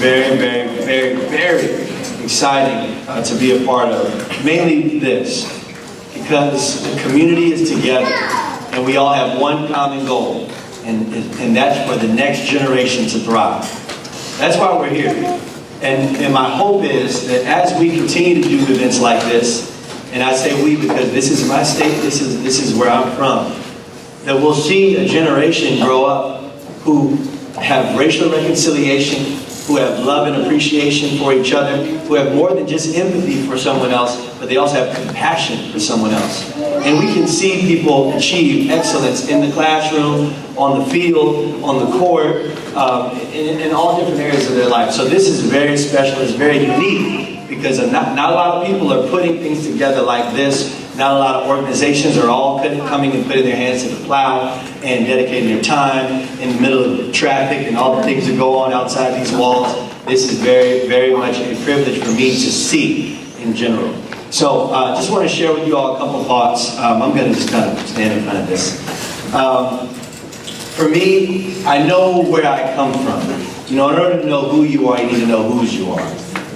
very, very, very, very exciting to be a part of. Mainly this, because the community is together and we all have one common goal, and that's for the next generation to thrive. That's why we're here. And my hope is that as we continue to do events like this, and I say we because this is my state, this is where I'm from, that we'll see a generation grow up who have racial reconciliation, who have love and appreciation for each other, who have more than just empathy for someone else, but they also have compassion for someone else. And we can see people achieve excellence in the classroom, on the field, on the court, in all different areas of their life. So this is very special, it's very unique, because not a lot of people are putting things together like this. Not a lot of organizations are all coming and putting their hands to the plow and dedicating their time in the middle of traffic and all the things that go on outside these walls. This is very, very much a privilege for me to see in general. So I just want to share with you all a couple thoughts. I'm going to just kind of stand in front of this. For me, I know where I come from. You know, in order to know who you are, you need to know whose you are.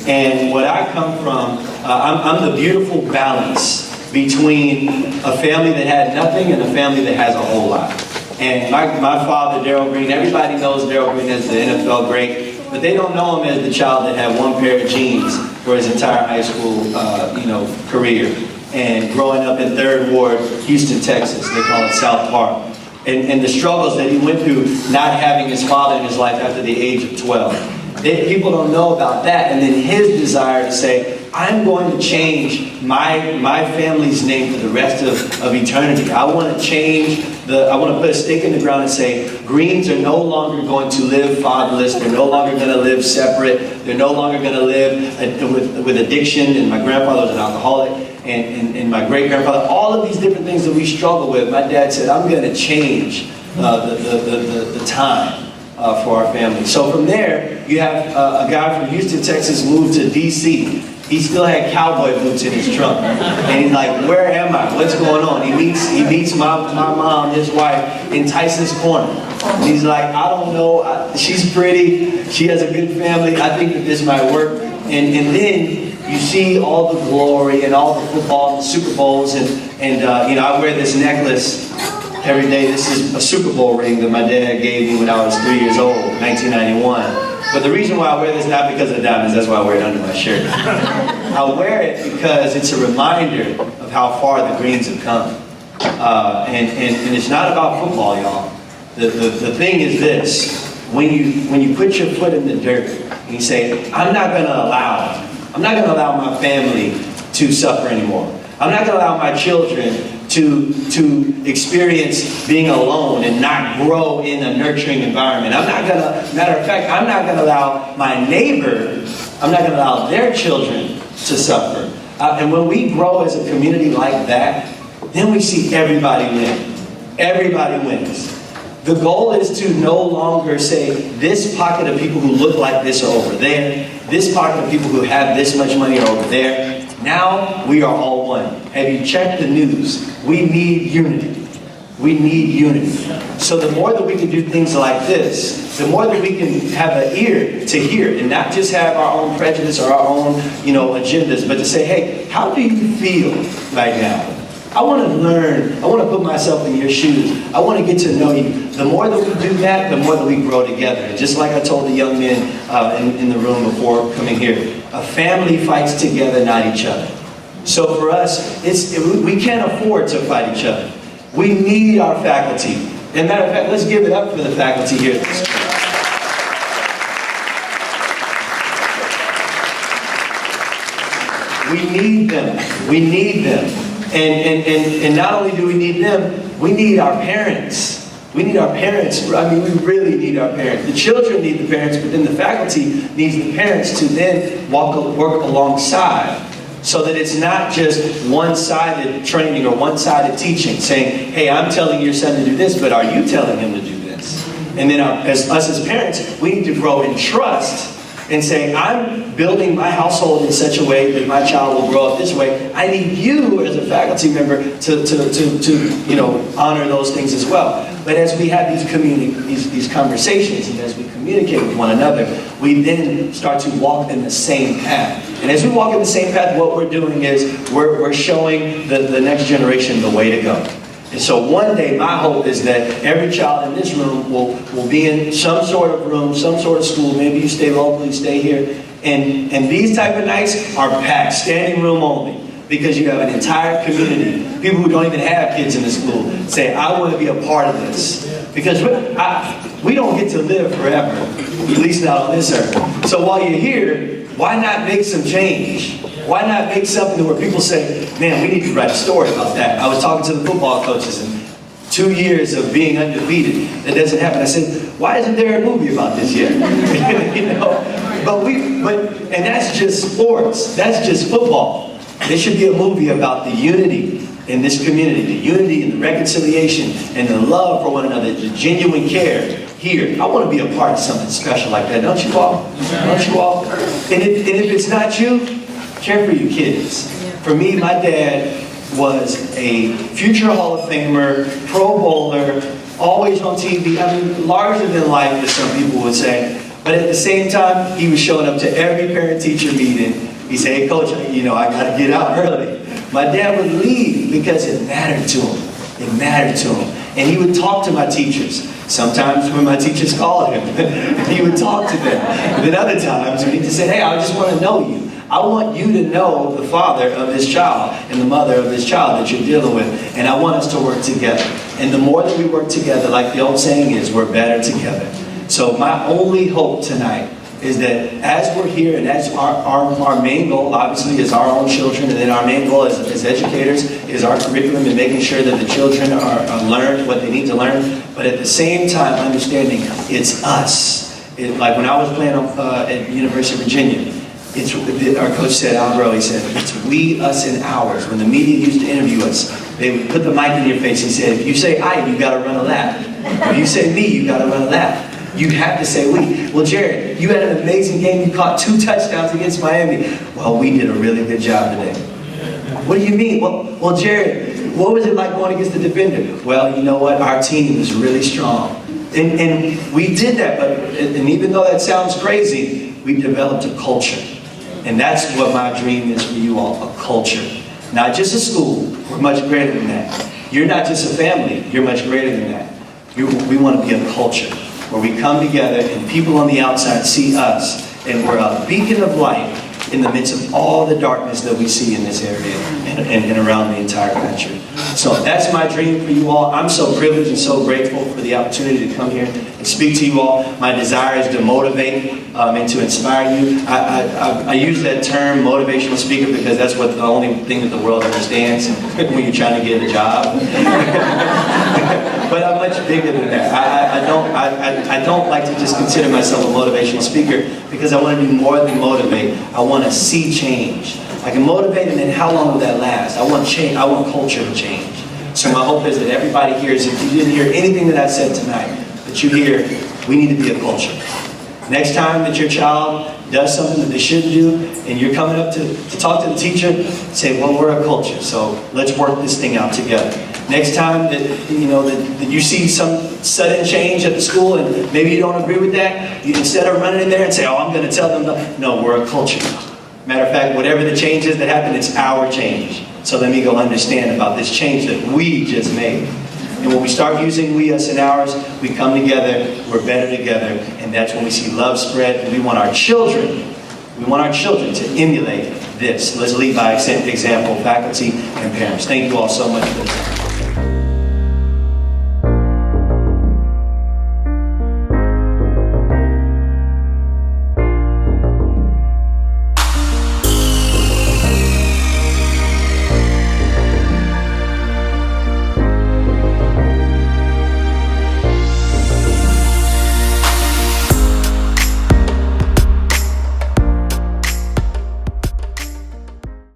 And what I come from, I'm the beautiful balance between a family that had nothing and a family that has a whole lot. And my father, Darryl Green, everybody knows Darryl Green as the NFL great, but they don't know him as the child that had one pair of jeans for his entire high school career. And growing up in 3rd Ward, Houston, Texas, they call it South Park. And the struggles that he went through not having his father in his life after the age of 12. People don't know about that. And then his desire to say, I'm going to change my family's name for the rest of eternity. I want to change I want to put a stake in the ground and say, Greens are no longer going to live fatherless. They're no longer going to live separate. They're no longer going to live with addiction. And my grandfather was an alcoholic. And my great-grandfather, all of these different things that we struggle with. My dad said, I'm going to change the time for our family. So from there, you have a guy from Houston, Texas, moved to D.C. He still had cowboy boots in his trunk. And he's like, where am I? What's going on? He meets my mom, his wife, in Tyson's Corner. And he's like, I don't know. She's pretty. She has a good family. I think that this might work. And then you see all the glory and all the football and the Super Bowls. And I wear this necklace every day. This is a Super Bowl ring that my dad gave me when I was 3 years old, 1991. But the reason why I wear this is not because of the diamonds, that's why I wear it under my shirt. I wear it because it's a reminder of how far the Greens have come. And it's not about football, y'all. The thing is this, when you put your foot in the dirt and you say, I'm not gonna allow my family to suffer anymore. I'm not gonna allow my children to experience being alone and not grow in a nurturing environment. Matter of fact, I'm not gonna allow my neighbor, I'm not gonna allow their children to suffer. And when we grow as a community like that, then we see everybody win. Everybody wins. The goal is to no longer say, this pocket of people who look like this are over there, this pocket of people who have this much money are over there. Now we are all one. Have you checked the news? We need unity. We need unity. So the more that we can do things like this, the more that we can have an ear to hear and not just have our own prejudice or our own, agendas, but to say, hey, how do you feel right now? I want to learn. I want to put myself in your shoes. I want to get to know you. The more that we do that, the more that we grow together. And just like I told the young men in the room before coming here, a family fights together, not each other. So for us, we can't afford to fight each other. We need our faculty. And matter of fact, let's give it up for the faculty here. We need them. We need them. And not only do we need them, we need our parents. We need our parents. I mean, we really need our parents. The children need the parents, but then the faculty needs the parents to then work alongside, so that it's not just one-sided training or one-sided teaching, saying, hey, I'm telling your son to do this, but are you telling him to do this? And then as parents, we need to grow in trust and say, I'm building my household in such a way that my child will grow up this way. I need you as a faculty member to honor those things as well. But as we have these conversations and as we communicate with one another, we then start to walk in the same path. And as we walk in the same path, what we're doing is we're showing the next generation the way to go. And so one day, my hope is that every child in this room will be in some sort of room, some sort of school. Maybe you stay locally, stay here. And these type of nights are packed, standing room only. Because you have an entire community, people who don't even have kids in the school, say, I want to be a part of this. Because we don't get to live forever, at least not on this earth. So while you're here, why not make some change? Why not make something where people say, man, we need to write a story about that. I was talking to the football coaches, and 2 years of being undefeated, that doesn't happen. I said, why isn't there a movie about this yet? You know? And that's just sports. That's just football. There should be a movie about the unity in this community, the unity and the reconciliation and the love for one another, the genuine care here. I want to be a part of something special like that, don't you all? Don't you all? And if it's not you, care for your kids. For me, my dad was a future Hall of Famer, Pro Bowler, always on TV. I mean, larger than life, as some people would say. But at the same time, he was showing up to every parent-teacher meeting. He said, hey, coach, I got to get out early. My dad would leave because it mattered to him. It mattered to him. And he would talk to my teachers. Sometimes when my teachers called him, he would talk to them. And then other times, he'd just say, hey, I just want to know you. I want you to know the father of this child and the mother of this child that you're dealing with. And I want us to work together. And the more that we work together, like the old saying is, we're better together. So my only hope tonight is that as we're here, and as our main goal, obviously, is our own children, and then our main goal as educators is our curriculum and making sure that the children are learned what they need to learn, but at the same time, understanding it's us. Like when I was playing at University of Virginia, our coach said, Albro, he said, it's we, us, and ours. When the media used to interview us, they would put the mic in your face and said, if you say I, you got to run a lap. If you say me, you got to run a lap. You have to say we. Well, Jared, you had an amazing game. You caught 2 touchdowns against Miami. Well, we did a really good job today. What do you mean? Well, Jared, what was it like going against the defender? Well, you know what? Our team was really strong. And we did that, and even though that sounds crazy, we developed a culture. And that's what my dream is for you all, a culture. Not just a school, we're much greater than that. You're not just a family, you're much greater than that. We want to be a culture where we come together and people on the outside see us, and we're a beacon of light in the midst of all the darkness that we see in this area and around the entire country. So that's my dream for you all. I'm so privileged and so grateful for the opportunity to come here and speak to you all. My desire is to motivate and to inspire you. I use that term, motivational speaker, because that's the only thing that the world understands when you're trying to get a job. But I'm much bigger than that. I don't like to just consider myself a motivational speaker, because I want to do more than motivate. I want to see change. I can motivate, and then how long will that last? I want change. I want culture to change. So my hope is that everybody hears, if you didn't hear anything that I said tonight, that you hear, we need to be a culture. Next time that your child does something that they shouldn't do, and you're coming up to talk to the teacher, say, well, we're a culture, so let's work this thing out together. Next time that you see some sudden change at the school, and maybe you don't agree with that, instead of running in there and say, oh, I'm going to tell them, no, we're a culture. Matter of fact, whatever the change is that happened, it's our change. So let me go understand about this change that we just made. And when we start using we, us, and ours, we come together, we're better together, and that's when we see love spread. And we want our children to emulate this. Let's lead by example, faculty and parents. Thank you all so much for this.